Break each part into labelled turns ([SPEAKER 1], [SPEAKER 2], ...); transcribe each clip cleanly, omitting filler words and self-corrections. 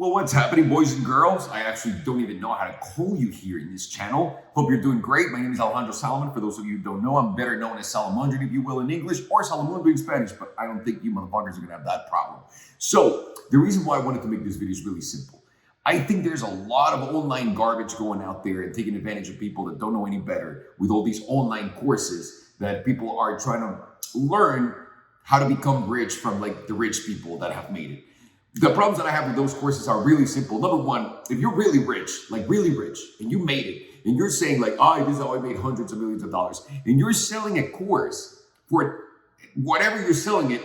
[SPEAKER 1] Well, what's happening, boys and girls? I actually don't even know how to call you here in this channel. Hope you're doing great. My name is Alejandro Salomon. For those of you who don't know, I'm better known as Salomondrin, if you will, in English, or Salomondrin in Spanish, but I don't think you motherfuckers are gonna have that problem. So the reason why I wanted to make this video is really simple. I think there's a lot of online garbage going out there and taking advantage of people that don't know any better with all these online courses that people are trying to learn how to become rich from, like, the rich people that have made it. The problems that I have with those courses are really simple. Number one, if you're really rich, like really rich, and you made it, and you're saying like, oh, this is how I made hundreds of millions of dollars, and you're selling a course for whatever you're selling it,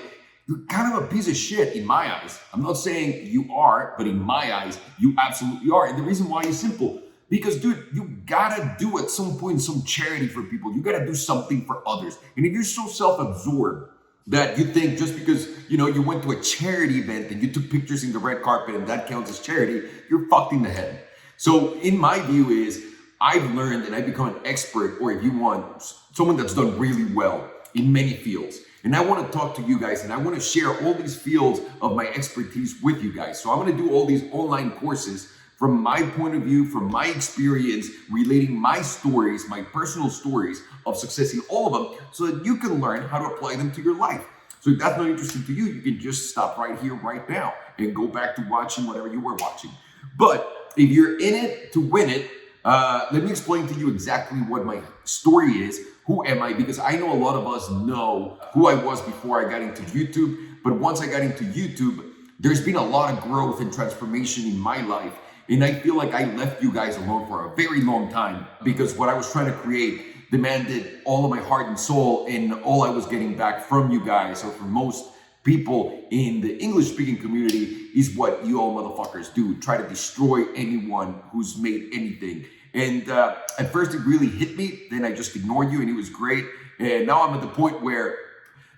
[SPEAKER 1] you're kind of a piece of shit in my eyes. I'm not saying you are, but in my eyes, you absolutely are. And the reason why is simple. Because, dude, you gotta do at some point some charity for people. You gotta do something for others. And if you're so self-absorbed that you think just because, you went to a charity event and you took pictures in the red carpet and that counts as charity, you're fucked in the head. So in my view is, I've learned and I've become an expert, or if you want, someone that's done really well in many fields. And I want to talk to you guys and I want to share all these fields of my expertise with you guys. So I'm going to do all these online courses from my point of view, from my experience, relating my stories, my personal stories of success in all of them, so that you can learn how to apply them to your life. So if that's not interesting to you, you can just stop right here, right now, and go back to watching whatever you were watching. But if you're in it to win it, let me explain to you exactly what my story is. Who am I? Because I know a lot of us know who I was before I got into YouTube. But once I got into YouTube, there's been a lot of growth and transformation in my life. And I feel like I left you guys alone for a very long time because what I was trying to create demanded all of my heart and soul, and all I was getting back from you guys, or from most people in the English-speaking community, is what you all motherfuckers do. Try to destroy anyone who's made anything. And at first it really hit me, then I just ignored you and it was great. And now I'm at the point where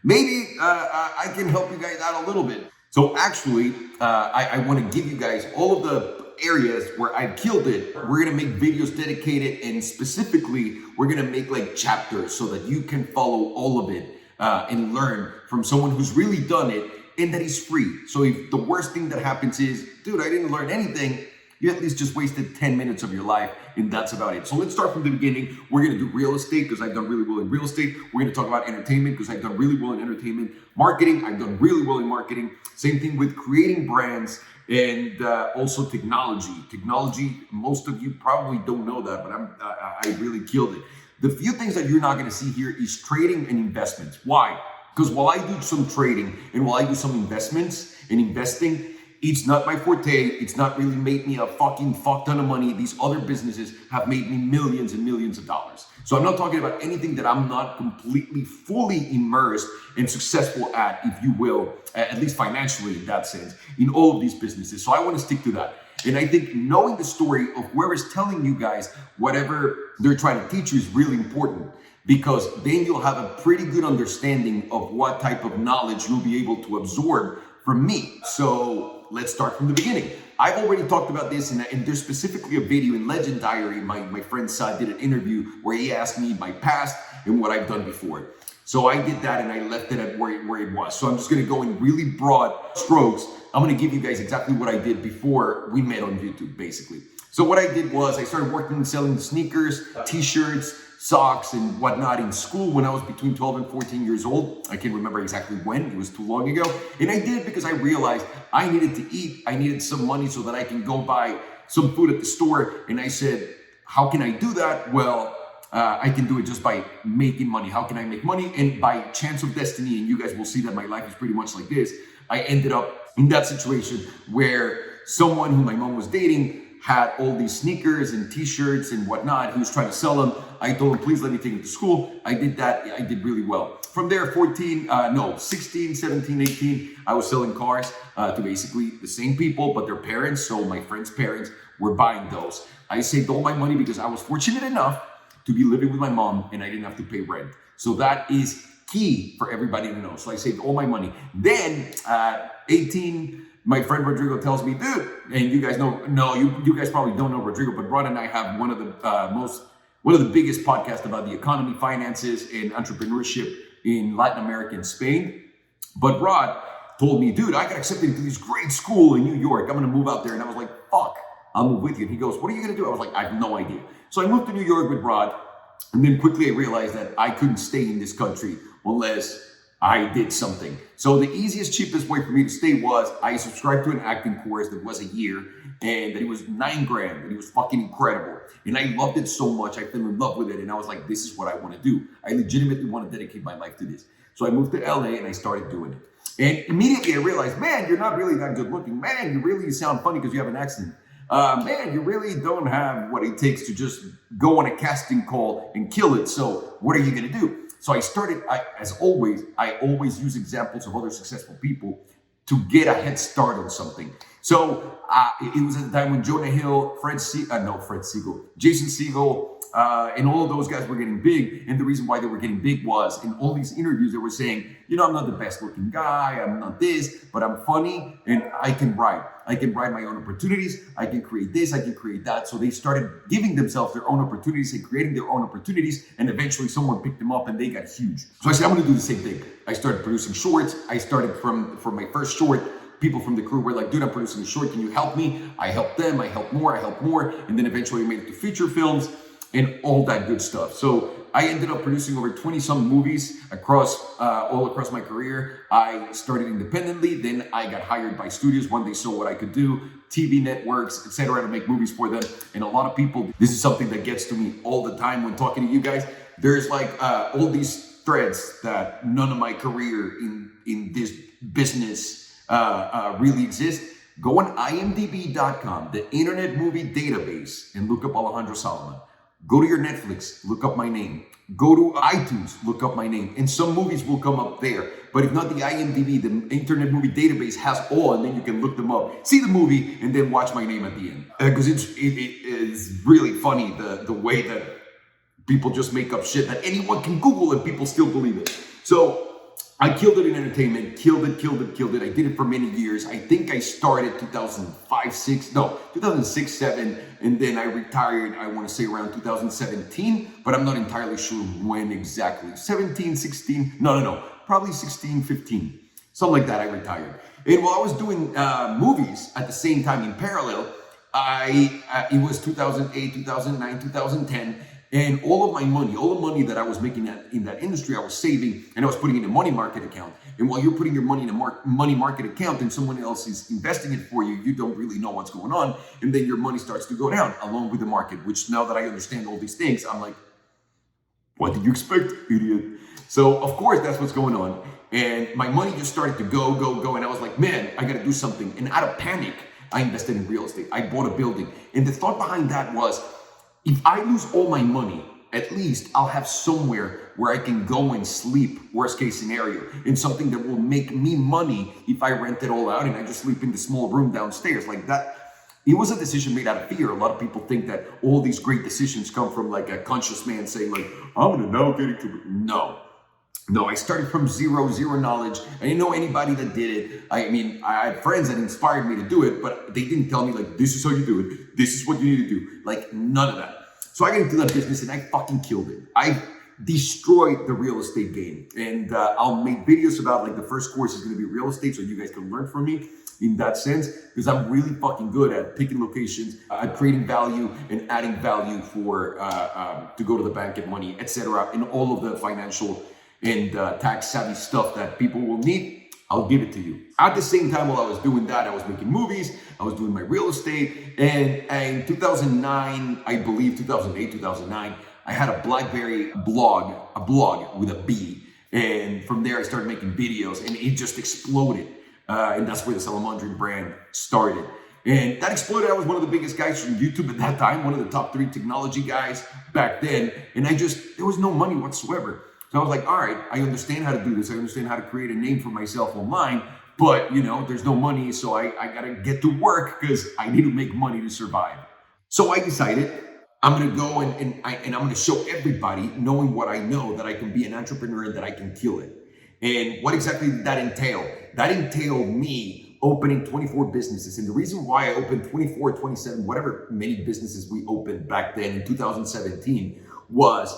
[SPEAKER 1] maybe I can help you guys out a little bit. So actually, I want to give you guys all of the areas where I've killed it. We're gonna make videos dedicated, and specifically, we're gonna make like chapters so that you can follow all of it and learn from someone who's really done it and that is free. So if the worst thing that happens is, dude, I didn't learn anything, you at least just wasted 10 minutes of your life, and that's about it. So let's start from the beginning. We're gonna do real estate because I've done really well in real estate. We're gonna talk about entertainment because I've done really well in entertainment. Marketing, I've done really well in marketing. Same thing with creating brands, and also technology. Technology, most of you probably don't know that, but I really killed it. The few things that you're not gonna see here is trading and investments. Why? Because while I do some trading and while I do some investments and investing, it's not my forte. It's not really made me a fucking fuck ton of money. These other businesses have made me millions and millions of dollars. So I'm not talking about anything that I'm not completely, fully immersed and successful at, if you will, at least financially in that sense, in all of these businesses. So I want to stick to that. And I think knowing the story of whoever's telling you guys whatever they're trying to teach you is really important, because then you'll have a pretty good understanding of what type of knowledge you'll be able to absorb from me. So let's start from the beginning. I've already talked about this, and there's specifically a video in Legend Diary. My friend Saad did an interview where he asked me my past and what I've done before. So I did that and I left it at where it was. So I'm just gonna go in really broad strokes. I'm gonna give you guys exactly what I did before we met on YouTube, basically. So what I did was I started working and selling sneakers, t-shirts, socks, and whatnot in school when I was between 12 and 14 years old. I can't remember exactly when, it was too long ago. And I did it because I realized I needed to eat, I needed some money so that I can go buy some food at the store. And I said, how can I do that? Well, I can do it just by making money. How can I make money? And by chance of destiny, and you guys will see that my life is pretty much like this, I ended up in that situation where someone who my mom was dating had all these sneakers and t-shirts and whatnot. He was trying to sell them. I told him, please let me take them to school. I did that. I did really well. From there, 16, 17, 18, I was selling cars to basically the same people, but their parents. So my friends' parents were buying those. I saved all my money because I was fortunate enough to be living with my mom and I didn't have to pay rent. So that is key for everybody to know. So I saved all my money. Then 18, my friend Rodrigo tells me, dude, and you guys know, no, you guys probably don't know Rodrigo, but Rod and I have one of the biggest podcasts about the economy, finances, and entrepreneurship in Latin America and Spain. But Rod told me, dude, I got accepted into this great school in New York. I'm going to move out there. And I was like, fuck, I'll move with you. And he goes, what are you going to do? I was like, I have no idea. So I moved to New York with Rod. And then quickly I realized that I couldn't stay in this country unless I did something. So the easiest, cheapest way for me to stay was I subscribed to an acting course that was a year, and that it was $9,000, and it was fucking incredible. And I loved it so much, I fell in love with it, and I was like, this is what I want to do. I legitimately want to dedicate my life to this. So I moved to LA and I started doing it. And immediately I realized, man, you're not really that good looking. Man, you really sound funny because you have an accent. Man, you really don't have what it takes to just go on a casting call and kill it. So what are you going to do? So I started, I always use examples of other successful people to get a head start on something. So it was at the time when Jonah Hill, Jason Segel, and all of those guys were getting big. And the reason why they were getting big was in all these interviews, they were saying, you know, I'm not the best looking guy, I'm not this, but I'm funny and I can write. I can write my own opportunities. I can create this, I can create that. So they started giving themselves their own opportunities and creating their own opportunities. And eventually someone picked them up and they got huge. So I said, I'm going to do the same thing. I started producing shorts. I started from my first short. People from the crew were like, dude, I'm producing a short. Can you help me? I helped them. I helped more. And then eventually I made it to feature films and all that good stuff. So I ended up producing over 20 some movies all across my career. I started independently. Then I got hired by studios when they saw what I could do, TV networks, etc., to make movies for them. And a lot of people, this is something that gets to me all the time when talking to you guys. There's like all these threads that none of my career in this business really exist. Go on imdb.com, the Internet Movie Database, and look up Alejandro Salomon. Go to your Netflix, look up my name. Go to iTunes, look up my name. And some movies will come up there. But if not, the IMDb, the Internet Movie Database, has all, and then you can look them up, see the movie, and then watch my name at the end. Because it is really funny the way that people just make up shit that anyone can Google and people still believe it. So I killed it in entertainment, killed it. I did it for many years. I think I started 2006, 7, and then I retired, I want to say around 2017, but I'm not entirely sure when exactly. 17, 16, no, probably 16, 15, something like that, I retired. And while I was doing movies at the same time in parallel, it was 2008, 2009, 2010, and all the money that I was making in that industry, I was saving and I was putting in a money market account. And while you're putting your money in a money market account and someone else is investing it for you, you don't really know what's going on. And then your money starts to go down along with the market, which now that I understand all these things, I'm like, what did you expect, idiot? So of course, that's what's going on. And my money just started to go. And I was like, man, I got to do something. And out of panic, I invested in real estate. I bought a building. And the thought behind that was, if I lose all my money, at least I'll have somewhere where I can go and sleep, worst case scenario, in something that will make me money if I rent it all out and I just sleep in the small room downstairs. Like that, it was a decision made out of fear. A lot of people think that all these great decisions come from like a conscious man saying like, I'm gonna now get into it. No, I started from zero knowledge. I didn't know anybody that did it. I mean, I had friends that inspired me to do it, but they didn't tell me like, this is how you do it. This is what you need to do. Like none of that. So I got into that business and I fucking killed it. I destroyed the real estate game. And I'll make videos about like the first course is gonna be real estate so you guys can learn from me in that sense, because I'm really fucking good at picking locations, at creating value and adding value for to go to the bank, get money, etc. And all of the financial and tax savvy stuff that people will need. I'll give it to you. At the same time, while I was doing that, I was making movies, I was doing my real estate, and in 2009, I believe 2008, 2009, I had a BlackBerry blog, a blog with a B, and from there I started making videos, and it just exploded, and that's where the Salomondrin brand started. And that exploded. I was one of the biggest guys from YouTube at that time, one of the top 3 technology guys back then, and there was no money whatsoever. So I was like, all right, I understand how to do this. I understand how to create a name for myself online, but there's no money. So I got to get to work because I need to make money to survive. So I decided I'm going to go and I'm going to show everybody, knowing what I know, that I can be an entrepreneur and that I can kill it. And what exactly did that entail? That entailed me opening 24 businesses. And the reason why I opened 24, 27, whatever many businesses we opened back then in 2017 was,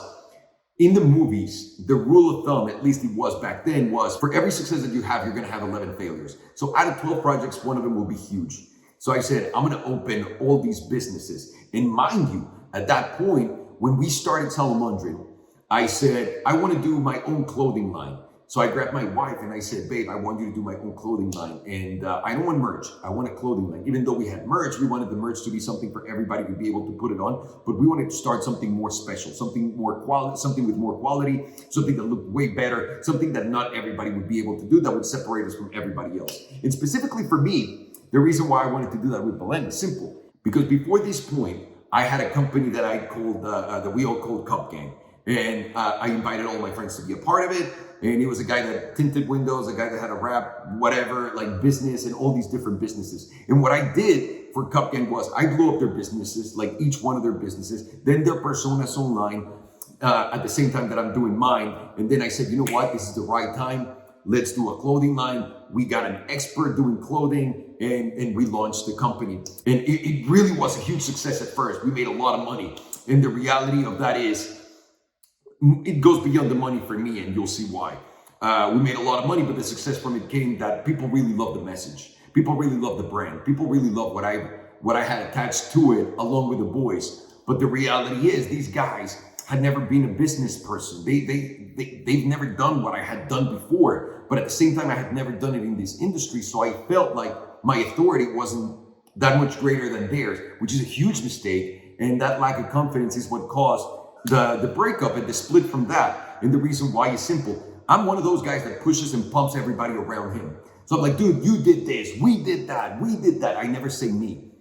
[SPEAKER 1] In the movies, the rule of thumb, at least it was back then, was for every success that you have, you're going to have 11 failures. So out of 12 projects, one of them will be huge. So I said, I'm going to open all these businesses. And mind you, at that point, when we started Salomondrin, I said, I want to do my own clothing line. So I grabbed my wife and I said, babe, I want you to do my own clothing line. And I don't want merch. I want a clothing line. Even though we had merch, we wanted the merch to be something for everybody to be able to put it on. But we wanted to start something more special, something more quality, something with more quality, something that looked way better, something that not everybody would be able to do, that would separate us from everybody else. And specifically for me, the reason why I wanted to do that with Belen is simple. Because before this point, I had a company that I called, that we all called Cup Gang. And I invited all my friends to be a part of it. And he was a guy that tinted windows, a guy that had a rap, whatever, like business and all these different businesses. And what I did for Cup Gang was I blew up their businesses, like each one of their businesses, then their personas online at the same time that I'm doing mine. And then I said, you know what, this is the right time. Let's do a clothing line. We got an expert doing clothing and we launched the company. And it really was a huge success at first. We made a lot of money. And the reality of that is, it goes beyond the money for me, and you'll see why. We made a lot of money, but the success from it came that people really love the message. People really love the brand. People really love what I had attached to it, along with the boys. But the reality is, these guys had never been a business person. They've never done what I had done before. But at the same time, I had never done it in this industry, so I felt like my authority wasn't that much greater than theirs, which is a huge mistake. And that lack of confidence is what caused the breakup and the split from that. And the reason why is simple. I'm one of those guys that pushes and pumps everybody around him. So I'm like, dude, you did this, we did that, we did that. I never say me.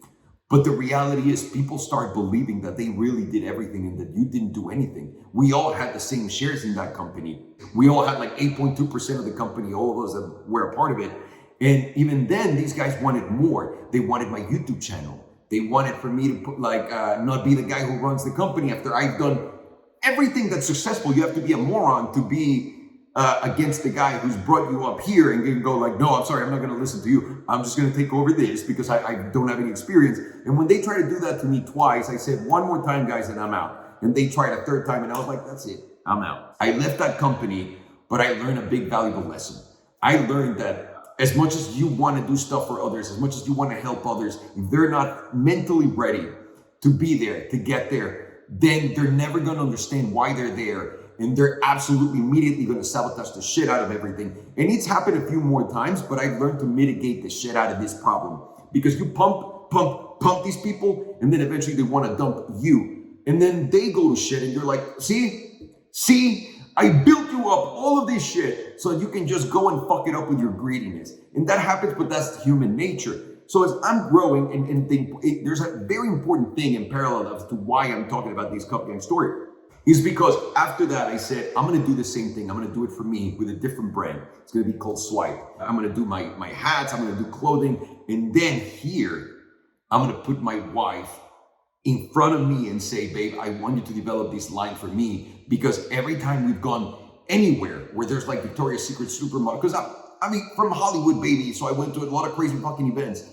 [SPEAKER 1] But the reality is, people start believing that they really did everything and that you didn't do anything. We all had the same shares in that company. We all had like 8.2% of the company, all of us that were a part of it. And even then, these guys wanted more. They wanted my YouTube channel. They wanted for me to put not be the guy who runs the company after I've done everything that's successful. You have to be a moron to be against the guy who's brought you up here and can go like, no, I'm sorry, I'm not going to listen to you. I'm just going to take over this because I don't have any experience. And when they tried to do that to me twice, I said, one more time, guys, and I'm out. And they tried a third time and I was like, that's it, I'm out. I left that company, but I learned a big valuable lesson. I learned that as much as you want to do stuff for others, as much as you want to help others, if they're not mentally ready to be there, to get there, then they're never going to understand why they're there. And they're absolutely immediately going to sabotage the shit out of everything. And it's happened a few more times, but I've learned to mitigate the shit out of this problem. Because you pump these people, and then eventually they want to dump you. And then they go to shit, and you're like, see, I built you up all of this shit so you can just go and fuck it up with your greediness. And that happens, but that's human nature. So as I'm growing, and there's a very important thing in parallel as to why I'm talking about this Cup Gang story, is because after that I said, I'm going to do the same thing. I'm going to do it for me with a different brand. It's going to be called Swipe. I'm going to do my hats. I'm going to do clothing. And then here, I'm going to put my wife in front of me and say, babe, I want you to develop this line for me, because every time we've gone anywhere where there's like Victoria's Secret supermodel, because I mean, from Hollywood, baby. So I went to a lot of crazy fucking events.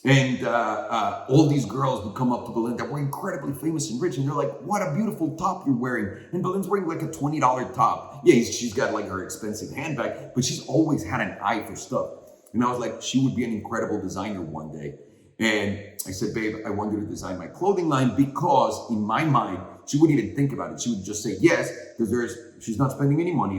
[SPEAKER 1] And all these girls would come up to Belen that were incredibly famous and rich. And they're like, what a beautiful top you're wearing. And Belen's wearing like a $20 top. Yeah, she's got like her expensive handbag, but she's always had an eye for stuff. And I was like, she would be an incredible designer one day. And I said, babe, I want you to design my clothing line, because in my mind, she wouldn't even think about it. She would just say yes, because she's not spending any money.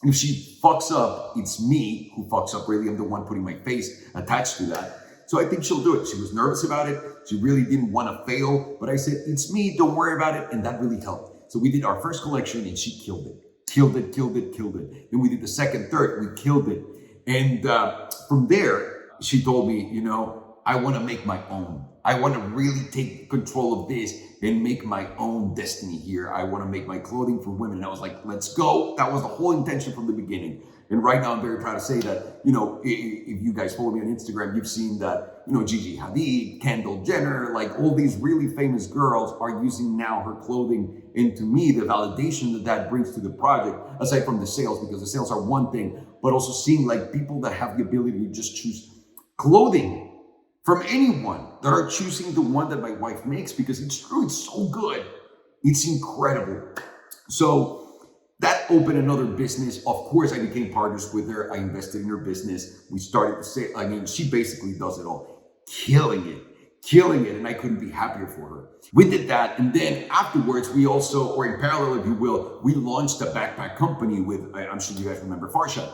[SPEAKER 1] And if she fucks up, it's me who fucks up. Really, I'm the one putting my face attached to that. So I think she'll do it. She was nervous about it. She really didn't want to fail. But I said, it's me, don't worry about it. And that really helped. So we did our first collection and she killed it. Killed it. Then we did the second, third, we killed it. And from there, she told me, you know, I want to make my own. I want to really take control of this and make my own destiny here. I want to make my clothing for women. And I was like, let's go. That was the whole intention from the beginning. And right now, I'm very proud to say that, you know, if you guys follow me on Instagram, you've seen that, you know, Gigi Hadid, Kendall Jenner, like all these really famous girls are using now her clothing. And to me, the validation that brings to the project, aside from the sales, because the sales are one thing, but also seeing like people that have the ability to just choose clothing from anyone, that are choosing the one that my wife makes, because it's true, it's so good. It's incredible. So That opened another business. Of course, I became partners with her. I invested in her business. We started to say, I mean, she basically does it all, killing it. And I couldn't be happier for her. We did that. And then afterwards, we also, or in parallel, if you will, we launched a backpack company with, I'm sure you guys remember Farshad.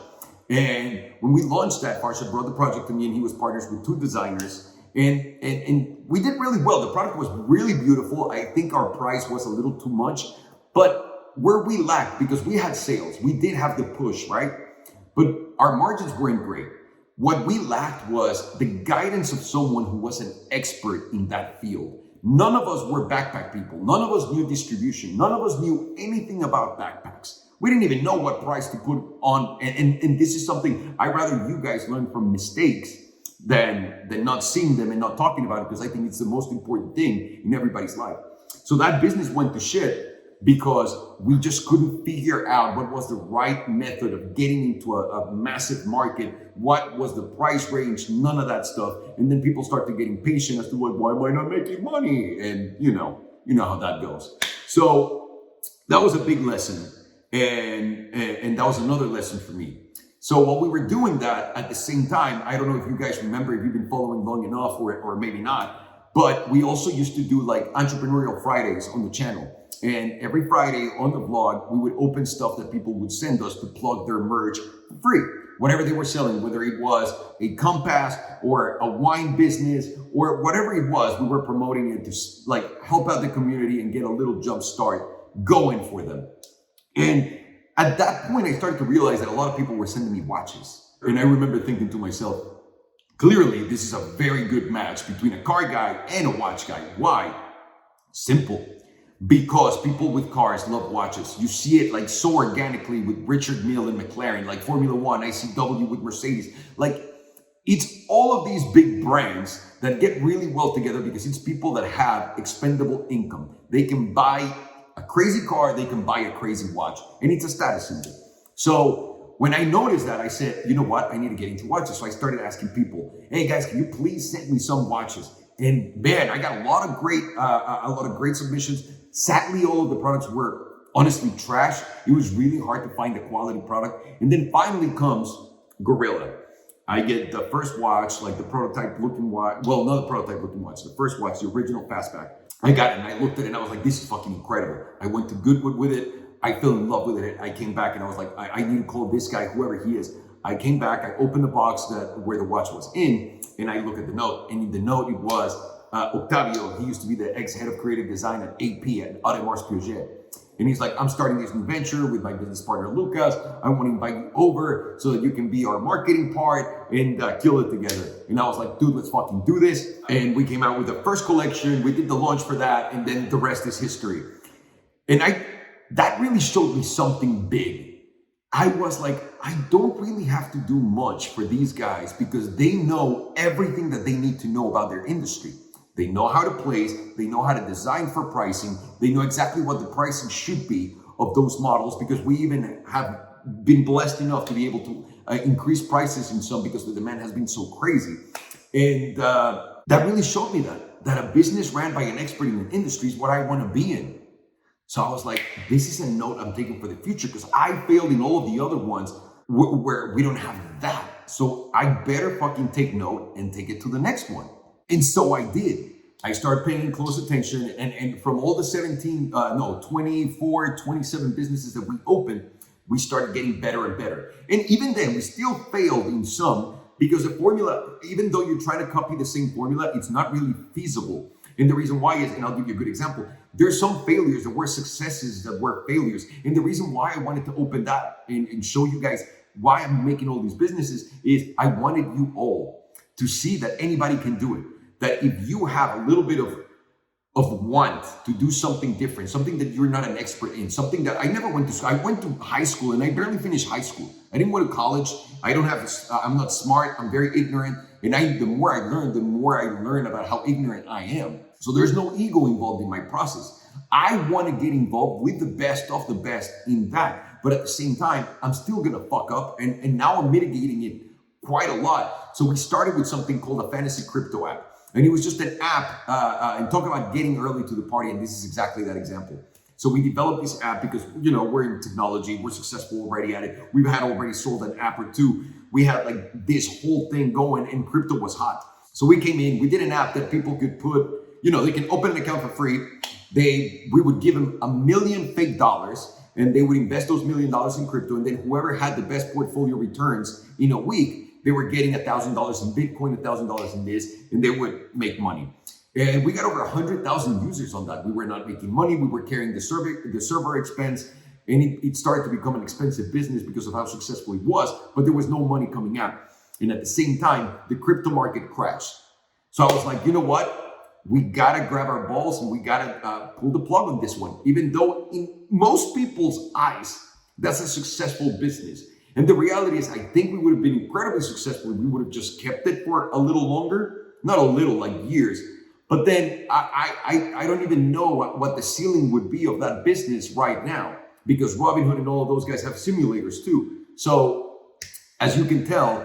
[SPEAKER 1] And when we launched that, Farshad brought the project to me and he was partners with 2 designers. And we did really well. The product was really beautiful. I think our price was a little too much, but where we lacked, because we had sales, we did have the push, right? But our margins weren't great. What we lacked was the guidance of someone who was an expert in that field. None of us were backpack people. None of us knew distribution. None of us knew anything about backpacks. We didn't even know what price to put on. And this is something I'd rather you guys learn from mistakes than not seeing them and not talking about it, because I think it's the most important thing in everybody's life. So that business went to shit because we just couldn't figure out what was the right method of getting into a massive market. What was the price range? None of that stuff. And then people start to get impatient as to why am I not making money? And you know how that goes. So that was a big lesson. And that was another lesson for me. So while we were doing that, at the same time, I don't know if you guys remember, if you've been following long enough or maybe not, but we also used to do like entrepreneurial Fridays on the channel. And every Friday on the vlog, we would open stuff that people would send us to plug their merch for free. Whatever they were selling, whether it was a compass or a wine business or whatever it was, we were promoting it to like help out the community and get a little jump start going for them. And at that point, I started to realize that a lot of people were sending me watches. And I remember thinking to myself, clearly this is a very good match between a car guy and a watch guy. Why? Simple. Because people with cars love watches. You see it like so organically with Richard Mille and McLaren, like Formula One, ICW with Mercedes. Like it's all of these big brands that get really well together because it's people that have expendable income. They can buy a crazy car, they can buy a crazy watch, and it's a status symbol. So when I noticed that, I said, you know what, I need to get into watches. So I started asking people, hey guys, can you please send me some watches? And man, I got a lot of great submissions. Sadly, all of the products were honestly trash. It was really hard to find a quality product. And then finally comes Gorilla. I get the first watch, like the prototype looking watch. Well, not the prototype looking watch, the first watch, the original Fastback. I got it and I looked at it and I was like, this is fucking incredible. I went to Goodwood with it. I fell in love with it. I came back and I was like, I need to call this guy, whoever he is. I came back, I opened the box where the watch was in, and I look at the note. And in the note, it was Octavio. He used to be the ex-head of creative design at AP at Audemars Piguet. And he's like, I'm starting this new venture with my business partner, Lucas. I want to invite you over so that you can be our marketing part and kill it together. And I was like, dude, let's fucking do this. And we came out with the first collection. We did the launch for that. And then the rest is history. And that really showed me something big. I was like, I don't really have to do much for these guys because they know everything that they need to know about their industry. They know how to place, they know how to design for pricing, they know exactly what the pricing should be of those models, because we even have been blessed enough to be able to increase prices in some because the demand has been so crazy. And that really showed me that a business ran by an expert in an industry is what I want to be in. So I was like, this is a note I'm taking for the future because I failed in all of the other ones where we don't have that. So I better fucking take note and take it to the next one. And so I did. I started paying close attention, and from all the 24, 27 businesses that we opened, we started getting better and better. And even then, we still failed in some because the formula, even though you're trying to copy the same formula, it's not really feasible. And the reason why is, and I'll give you a good example, there's some failures that were successes that were failures. And the reason why I wanted to open that and show you guys why I'm making all these businesses is I wanted you all to see that anybody can do it. That if you have a little bit of want to do something different, something that you're not an expert in, something that I never went to school. I went to high school and I barely finished high school. I didn't go to college. I'm not smart. I'm very ignorant. And the more I learn about how ignorant I am. So there's no ego involved in my process. I want to get involved with the best of the best in that. But at the same time, I'm still going to fuck up. And now I'm mitigating it quite a lot. So we started with something called a fantasy crypto app. And it was just an app and talk about getting early to the party. And this is exactly that example. So we developed this app because, we're in technology, we're successful already at it. We've had already sold an app or two. We had like this whole thing going and crypto was hot. So we came in, we did an app that people could put, they can open an account for free. We would give them $1 million fake dollars and they would invest those $1 million in crypto. And then whoever had the best portfolio returns in a week, they were getting $1,000 in Bitcoin, $1,000 in this, and they would make money. And we got over 100,000 users on that. We were not making money. We were carrying the server expense, and it started to become an expensive business because of how successful it was, but there was no money coming out. And at the same time, the crypto market crashed. So I was like, you know what? We gotta grab our balls and we gotta pull the plug on this one. Even though in most people's eyes, that's a successful business. And the reality is, I think we would have been incredibly successful if we would have just kept it for a little longer. Not a little, like years. But then I don't even know what the ceiling would be of that business right now, because Robinhood and all of those guys have simulators too. So as you can tell,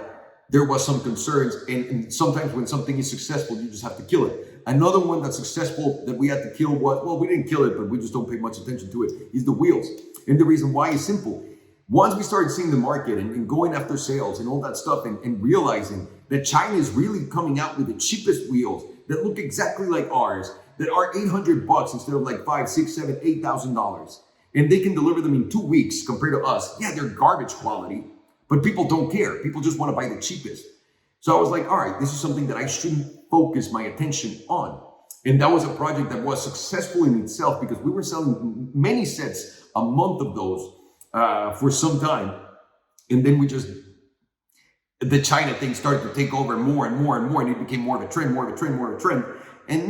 [SPEAKER 1] there was some concerns, and sometimes when something is successful, you just have to kill it. Another one that's successful that we had to kill was, well, we didn't kill it, but we just don't pay much attention to it, is the wheels. And the reason why is simple. Once we started seeing the market and going after sales and all that stuff and realizing that China is really coming out with the cheapest wheels that look exactly like ours, that are $800 instead of like $5,000, $6,000, $7,000, $8,000. And they can deliver them in 2 weeks compared to us. Yeah, they're garbage quality, but people don't care. People just want to buy the cheapest. So I was like, all right, this is something that I shouldn't focus my attention on. And that was a project that was successful in itself because we were selling many sets a month of those for some time. And then the China thing started to take over more and more and more, and it became more of a trend, more of a trend, more of a trend. And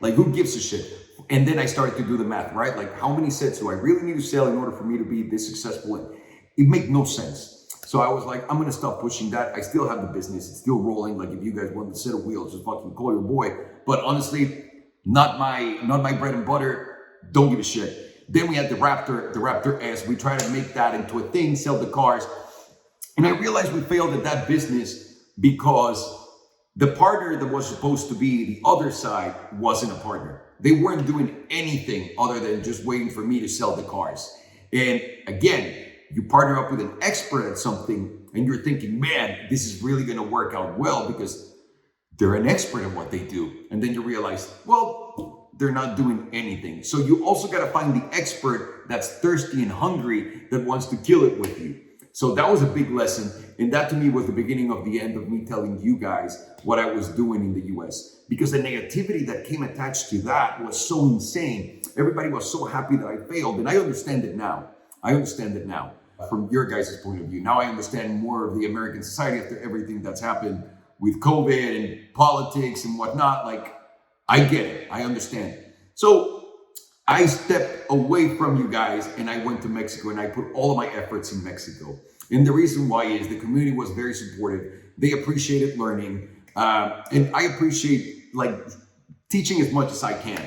[SPEAKER 1] like, who gives a shit? And then I started to do the math, right? Like, how many sets do I really need to sell in order for me to be this successful? And it made no sense. So I was like, I'm going to stop pushing that. I still have the business. It's still rolling. Like, if you guys want a set of wheels, just fucking call your boy. But honestly, not my bread and butter. Don't give a shit. Then we had the Raptor S. We tried to make that into a thing, sell the cars. And I realized we failed at that business because the partner that was supposed to be the other side wasn't a partner. They weren't doing anything other than just waiting for me to sell the cars. And again, you partner up with an expert at something and you're thinking, man, this is really going to work out well because they're an expert at what they do. And then you realize, well, they're not doing anything. So you also got to find the expert that's thirsty and hungry that wants to kill it with you. So that was a big lesson. And that to me was the beginning of the end of me telling you guys what I was doing in the US. Because the negativity that came attached to that was so insane. Everybody was so happy that I failed. And I understand it now. From your guys' point of view. Now I understand more of the American society after everything that's happened with COVID and politics and whatnot. Like, I get it. I understand. So I stepped away from you guys and I went to Mexico and I put all of my efforts in Mexico. And the reason why is the community was very supportive. They appreciated learning. And I appreciate like teaching as much as I can.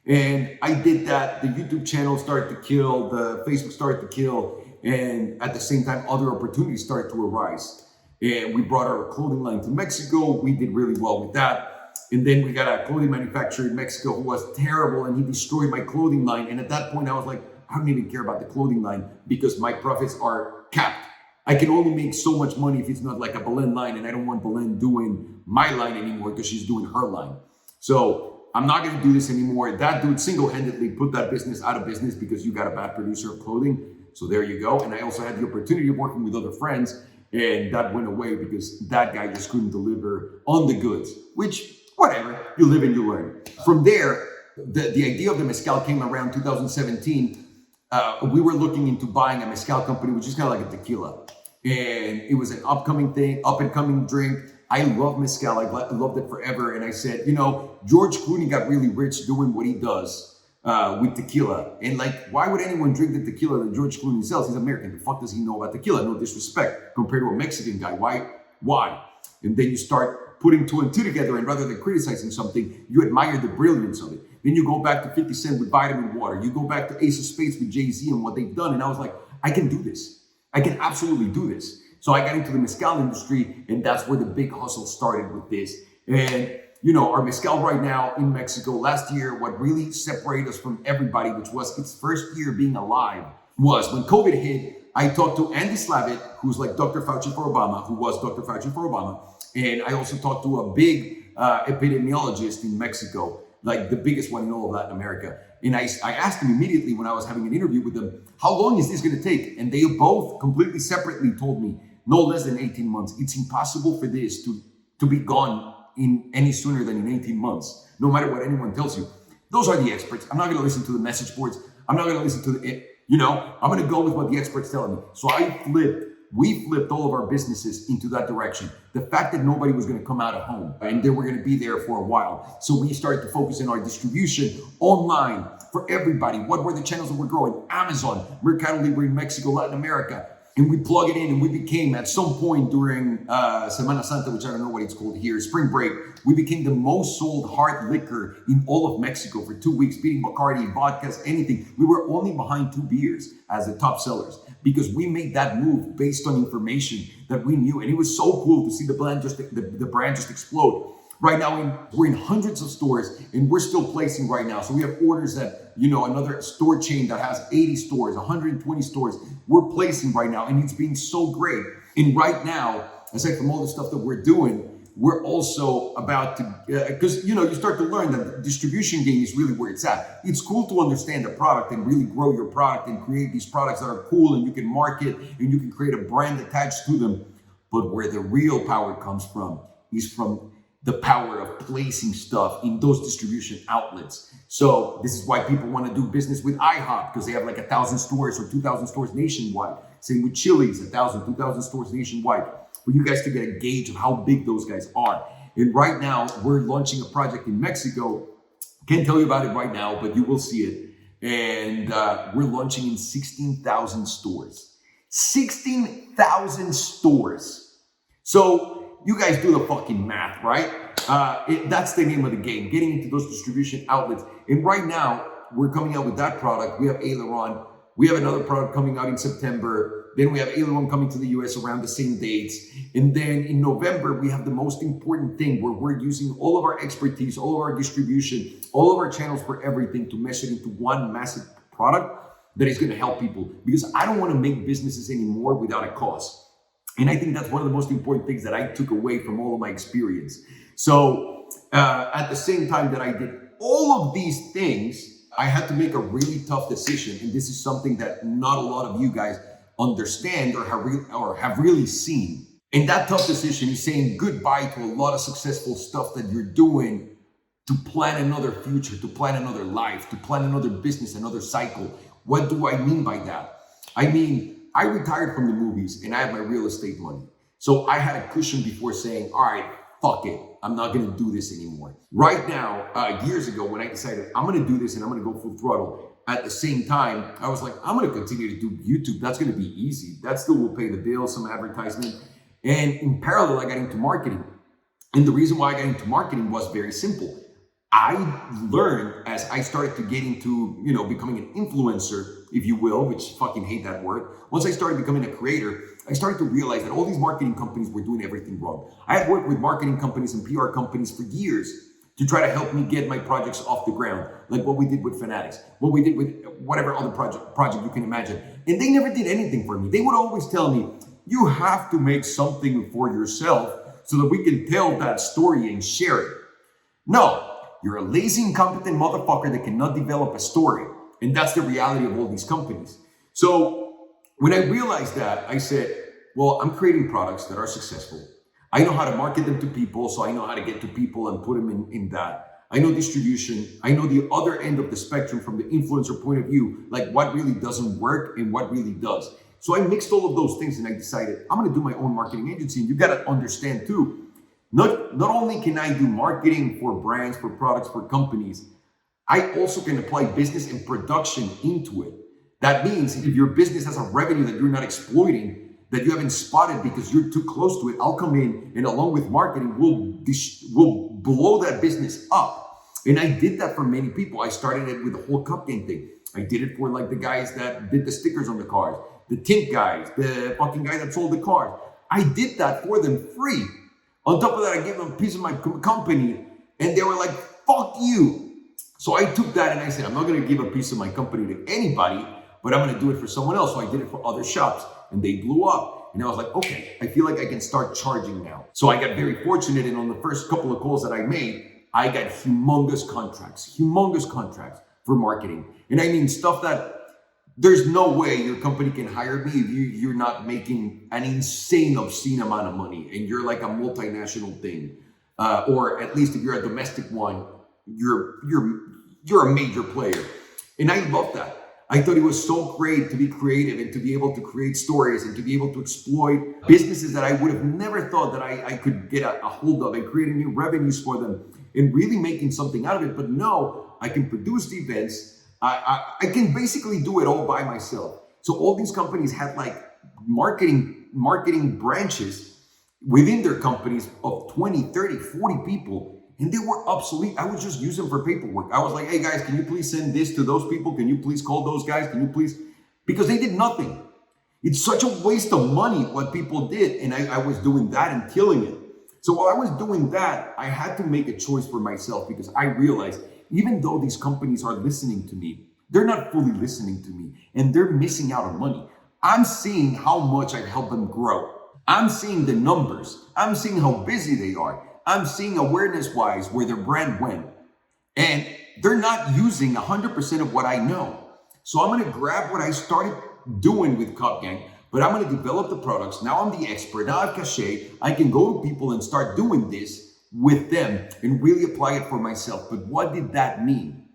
[SPEAKER 1] And I did that. The YouTube channel started to kill, the Facebook started to kill. And at the same time, other opportunities started to arise. And we brought our clothing line to Mexico. We did really well with that. And then we got a clothing manufacturer in Mexico who was terrible and he destroyed my clothing line. And at that point, I was like, I don't even care about the clothing line because my profits are capped. I can only make so much money if it's not like a Belen line, and I don't want Belen doing my line anymore because she's doing her line. So I'm not going to do this anymore. That dude single-handedly put that business out of business because you got a bad producer of clothing. So there you go. And I also had the opportunity of working with other friends, and that went away because that guy just couldn't deliver on the goods, which, whatever, you live and you learn. From there, the idea of the mezcal came around 2017. We were looking into buying a mezcal company, which is kind of like a tequila. And it was an up and coming drink. I love mezcal. I loved it forever. And I said, George Clooney got really rich doing what he does with tequila. And like, why would anyone drink the tequila that George Clooney sells? He's American. The fuck does he know about tequila? No disrespect compared to a Mexican guy. Why? And then you start putting two and two together, and rather than criticizing something, you admire the brilliance of it. Then you go back to 50 Cent with Vitamin Water. You go back to Ace of Spades with Jay-Z and what they've done. And I was like, I can do this. I can absolutely do this. So I got into the mezcal industry, and that's where the big hustle started with this. And our mezcal right now in Mexico. Last year, what really separated us from everybody, which was its first year being alive, was when COVID hit. I talked to Andy Slavitt, who's like Dr. Fauci for Obama, who was Dr. Fauci for Obama. And I also talked to a big epidemiologist in Mexico, like the biggest one in all of Latin America. And I asked him immediately when I was having an interview with them, how long is this going to take? And they both completely separately told me, no less than 18 months. It's impossible for this to be gone in any sooner than in 18 months, no matter what anyone tells you. Those are the experts. I'm not going to listen to the message boards. I'm not going to listen to I'm going to go with what the experts tell me. So we flipped all of our businesses into that direction. The fact that nobody was going to come out of home and they were going to be there for a while. So we started to focus on our distribution online for everybody. What were the channels that were growing? Amazon, Mercado Libre in Mexico, Latin America. And we plug it in and we became, at some point during Semana Santa, which I don't know what it's called here, spring break, we became the most sold hard liquor in all of Mexico for 2 weeks, beating Bacardi, vodkas, anything. We were only behind 2 beers as the top sellers because we made that move based on information that we knew. And it was so cool to see the brand just explode. Right now, we're in hundreds of stores and we're still placing right now. So we have orders that, another store chain that has 80 stores, 120 stores, we're placing right now. And it's been so great. And right now, aside from all the stuff that we're doing, we're also about to, because, you start to learn that the distribution game is really where it's at. It's cool to understand the product and really grow your product and create these products that are cool and you can market and you can create a brand attached to them. But where the real power comes from is from the power of placing stuff in those distribution outlets. So this is why people want to do business with IHOP, because they have like 1,000 stores or 2,000 stores nationwide. Same with Chili's, 1,000, 2,000 stores nationwide, for you guys to get a gauge of how big those guys are. And right now, we're launching a project in Mexico. Can't tell you about it right now, but you will see it. And we're launching in 16,000 stores. 16,000 stores. So you guys do the fucking math, right? That's the name of the game, getting into those distribution outlets. And right now, we're coming out with that product. We have Aileron. We have another product coming out in September. Then we have Aileron coming to the US around the same dates. And then in November, we have the most important thing where we're using all of our expertise, all of our distribution, all of our channels for everything to mesh it into one massive product that is going to help people. Because I don't want to make businesses anymore without a cause. And I think that's one of the most important things that I took away from all of my experience. So at the same time that I did all of these things, I had to make a really tough decision. And this is something that not a lot of you guys understand or have really seen. And that tough decision is saying goodbye to a lot of successful stuff that you're doing to plan another future, to plan another life, to plan another business, another cycle. What do I mean by that? I mean, I retired from the movies and I have my real estate money. So I had a cushion before saying, all right, fuck it. I'm not going to do this anymore. Right now, years ago, when I decided I'm going to do this and I'm going to go full throttle, at the same time, I was like, I'm going to continue to do YouTube. That's going to be easy. That still will pay the bills, some advertisement. And in parallel, I got into marketing. And the reason why I got into marketing was very simple. I learned as I started to get into, becoming an influencer, if you will, which fucking hate that word. Once I started becoming a creator, I started to realize that all these marketing companies were doing everything wrong. I had worked with marketing companies and PR companies for years to try to help me get my projects off the ground, like what we did with Fanatics, what we did with whatever other project you can imagine. And they never did anything for me. They would always tell me, you have to make something for yourself so that we can tell that story and share it. No, you're a lazy, incompetent motherfucker that cannot develop a story. And that's the reality of all these companies. So when I realized that, I said, well, I'm creating products that are successful. I know how to market them to people, so I know how to get to people and put them in that. I know distribution. I know the other end of the spectrum from the influencer point of view, like what really doesn't work and what really does. So I mixed all of those things and I decided I'm going to do my own marketing agency. And you got to understand too, not only can I do marketing for brands, for products, for companies, I also can apply business and production into it. That means if your business has a revenue that you're not exploiting, that you haven't spotted because you're too close to it, I'll come in and along with marketing, we'll blow that business up. And I did that for many people. I started it with the whole cup game thing. I did it for like the guys that did the stickers on the cars, the tint guys, the fucking guy that sold the cars. I did that for them free. On top of that, I gave them a piece of my company And they were like, fuck you. So I took that and I said, I'm not going to give a piece of my company to anybody, but I'm going to do it for someone else. So I did it for other shops and they blew up. And I was like, okay, I feel like I can start charging now. So I got very fortunate. And on the first couple of calls that I made, I got humongous contracts for marketing. And I mean stuff that there's no way your company can hire me if you're not making an insane, obscene amount of money and you're like a multinational thing. Or at least if you're a domestic one, you're a major player. And I love that. I thought it was so great to be creative and to be able to create stories and to be able to exploit businesses that I would have never thought that I could get a hold of and creating new revenues for them and really making something out of it. But no, I can produce the events. I can basically do it all by myself. So all these companies had like marketing branches within their companies of 20, 30, 40 people. And they were obsolete. I would just use them for paperwork. I was like, hey guys, can you please send this to those people? Can you please call those guys? Can you please? Because they did nothing. It's such a waste of money what people did. And I was doing that and killing it. So while I was doing that, I had to make a choice for myself because I realized even though these companies are listening to me, they're not fully listening to me and they're missing out on money. I'm seeing how much I help them grow. I'm seeing the numbers. I'm seeing how busy they are. I'm seeing awareness-wise where their brand went. And they're not using 100% of what I know. So I'm going to grab what I started doing with Cup Gang, but I'm going to develop the products. Now I'm the expert. Now I have cachet. I can go to people and start doing this with them and really apply it for myself. But what did that mean?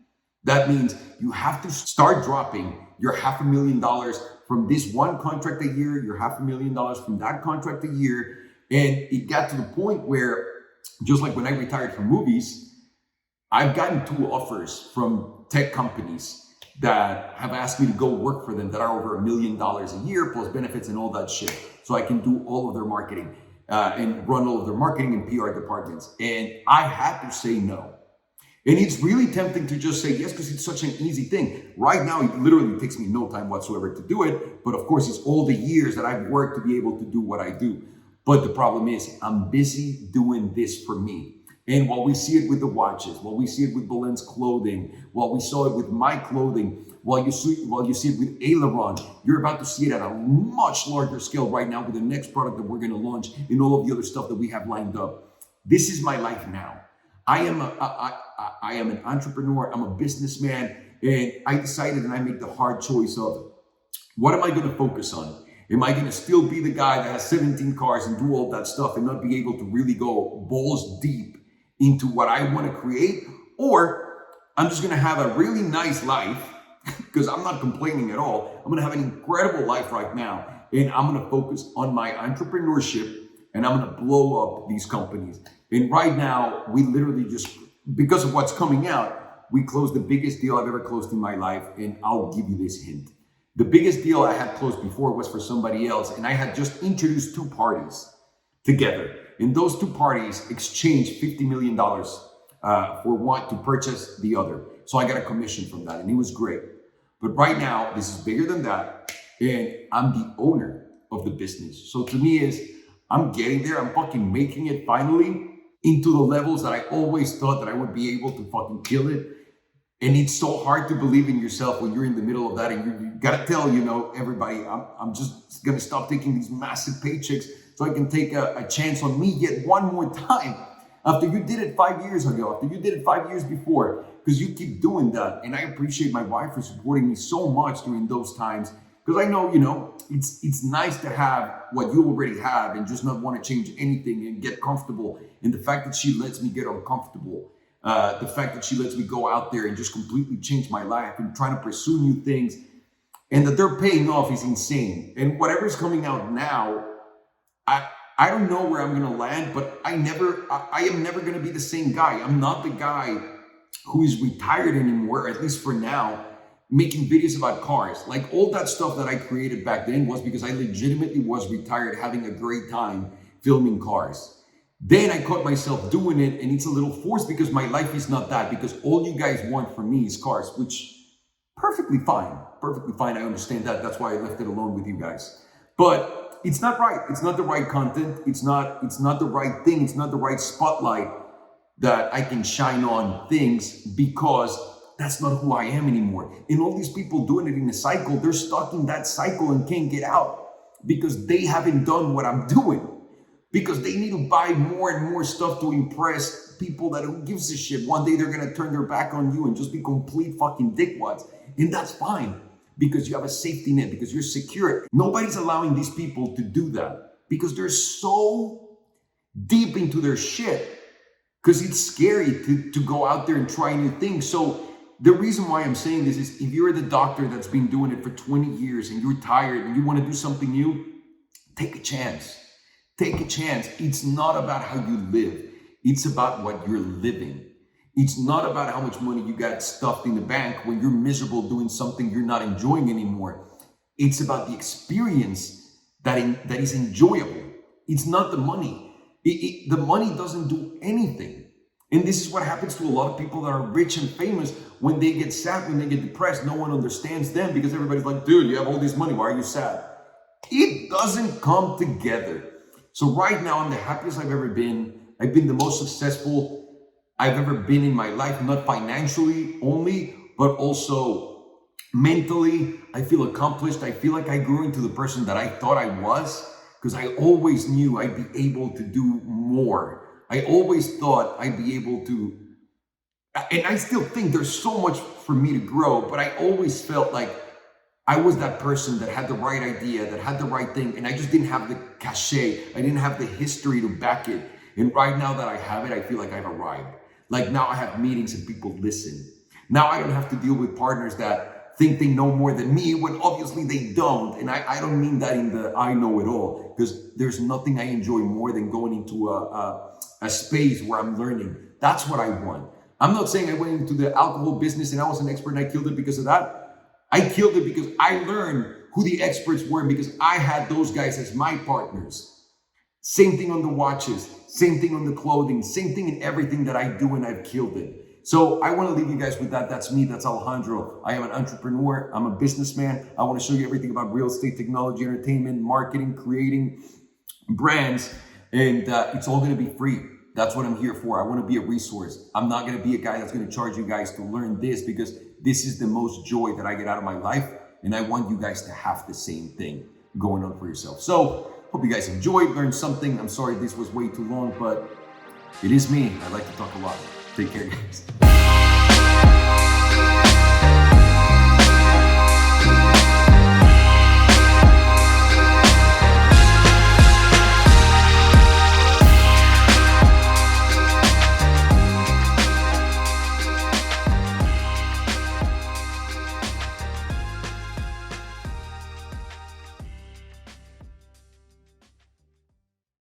[SPEAKER 1] That means you have to start dropping your $500,000 from this one contract a year, your $500,000 from that contract a year. And it got to the point where just like when I retired from movies, I've gotten 2 offers from tech companies that have asked me to go work for them that are over $1 million a year plus benefits and all that shit. So I can do all of their marketing and run all of their marketing and PR departments. And I had to say no. And it's really tempting to just say yes because it's such an easy thing. Right now, it literally takes me no time whatsoever to do it. But of course, it's all the years that I've worked to be able to do what I do. But the problem is I'm busy doing this for me. And while we see it with the watches, while we see it with Belen's clothing, while we saw it with my clothing, while you see it with Aileron, you're about to see it at a much larger scale right now with the next product that we're going to launch and all of the other stuff that we have lined up. This is my life now. I am an entrepreneur. I'm a businessman. And I decided and I made the hard choice of what am I going to focus on? Am I going to still be the guy that has 17 cars and do all that stuff and not be able to really go balls deep into what I want to create? Or I'm just going to have a really nice life because I'm not complaining at all. I'm going to have an incredible life right now. And I'm going to focus on my entrepreneurship and I'm going to blow up these companies. And right now, we literally just, because of what's coming out, we closed the biggest deal I've ever closed in my life. And I'll give you this hint. The biggest deal I had closed before was for somebody else, and I had just introduced 2 parties together. And those 2 parties exchanged $50 million for one to purchase the other. So I got a commission from that, and it was great. But right now, this is bigger than that, and I'm the owner of the business. So to me I'm getting there. I'm fucking making it finally into the levels that I always thought that I would be able to fucking kill it. And it's so hard to believe in yourself when you're in the middle of that. And you gotta tell, everybody, I'm just gonna stop taking these massive paychecks so I can take a chance on me yet one more time. After you did it 5 years ago, after you did it 5 years before, because you keep doing that. And I appreciate my wife for supporting me so much during those times. Because I know, it's nice to have what you already have and just not want to change anything and get comfortable. And the fact that she lets me get uncomfortable. The fact that she lets me go out there and just completely change my life and trying to pursue new things and that they're paying off is insane. And whatever's coming out now, I don't know where I'm going to land, but I am never going to be the same guy. I'm not the guy who is retired anymore, at least for now, making videos about cars. Like all that stuff that I created back then was because I legitimately was retired having a great time filming cars. Then I caught myself doing it and it's a little forced because my life is not that, because all you guys want from me is cars, which perfectly fine. I understand that. That's why I left it alone with you guys. But it's not right. It's not the right content. It's not the right thing. It's not the right spotlight. that I can shine on things because that's not who I am anymore. And all these people doing it in a cycle, they're stuck in that cycle and can't get out because they haven't done what I'm doing. Because they need to buy more and more stuff to impress people that who gives a shit. One day they're gonna turn their back on you and just be complete fucking dickwads. And that's fine because you have a safety net, because you're secure. Nobody's allowing these people to do that because they're so deep into their shit because it's scary to go out there and try new things. So the reason why I'm saying this is if you're the doctor that's been doing it for 20 years and you're tired and you want to do something new, take a chance. Take a chance. It's not about how you live. It's about what you're living. It's not about how much money you got stuffed in the bank when you're miserable doing something you're not enjoying anymore. It's about the experience that is enjoyable. It's not the money. The money doesn't do anything. And this is what happens to a lot of people that are rich and famous. When they get sad, when they get depressed, no one understands them because everybody's like, dude, you have all this money. Why are you sad? It doesn't come together. So right now, I'm the happiest I've ever been. I've been the most successful I've ever been in my life, not financially only, but also mentally. I feel accomplished. I feel like I grew into the person that I thought I was because I always knew I'd be able to do more. I always thought I'd be able to, and I still think there's so much for me to grow, but I always felt like I was that person that had the right idea, that had the right thing, and I just didn't have the cachet. I didn't have the history to back it. And right now that I have it, I feel like I've arrived. Like now I have meetings and people listen. Now I don't have to deal with partners that think they know more than me when obviously they don't. And I don't mean that in the I know it all, because there's nothing I enjoy more than going into a space where I'm learning. That's what I want. I'm not saying I went into the alcohol business and I was an expert and I killed it because of that. I killed it because I learned who the experts were because I had those guys as my partners. Same thing on the watches, same thing on the clothing, same thing in everything that I do, and I've killed it. So I want to leave you guys with that. That's me. That's Alejandro. I am an entrepreneur. I'm a businessman. I want to show you everything about real estate, technology, entertainment, marketing, creating brands, and it's all going to be free. That's what I'm here for. I want to be a resource. I'm not going to be a guy that's going to charge you guys to learn this because this is the most joy that I get out of my life. And I want you guys to have the same thing going on for yourself. So hope you guys enjoyed, learned something. I'm sorry this was way too long, but it is me. I like to talk a lot. Take care, guys.